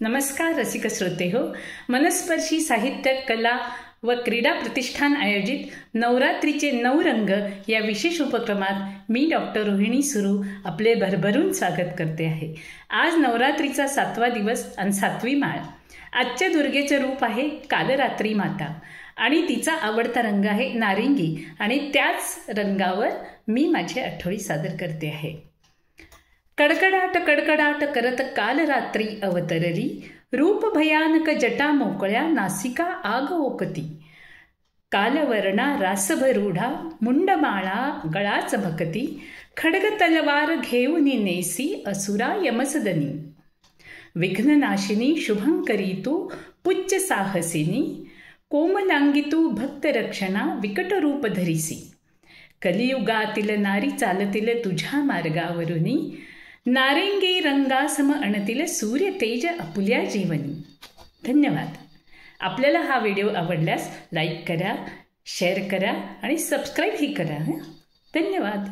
नमस्कार रसिक श्रोते हो, मनस्पर्शी साहित्य कला व क्रीडा प्रतिष्ठान आयोजित नवरात्रीचे 9 रंग या विशेष उपक्रमात मी डॉक्टर रोहिणी सुरू आपले भरभरून स्वागत करते आहे। आज नवरात्रीचा 7वा दिवस आणि 7वी माळ। आजच्या दुर्गेचे रूप आहे कालरात्री माता आणि तिचा आवडता रंग आहे नारिंगी आणि त्याच रंगावर मी माझी आठवडी सादर करते आहे। कडकडाट कडकडाट करत काल रात्री अवतरली, रूप भयानक जटा मोकळ्या नासिका आग ओकती। कालवर्णा रासभरूढा मुंडमाळा गळा चमकती, खड्ग तलवार घेऊनी नेसी असुरा यमसदनी। विघ्ननाशिनी शुभंकरी तू पुच्च साहसिनी, कोमलांगी तू भक्तरक्षणा विकट रूप धरिसी। कलियुगातील नारी चालतील तुझ्या मार्गावरुनी, नारिंगी रंगासम अणतील सूर्य तेज आपुल्या जीवनी। धन्यवाद। आपल्याला हा व्हिडिओ आवडल्यास लाईक करा, शेअर करा आणि सबस्क्राईब ही करा। धन्यवाद।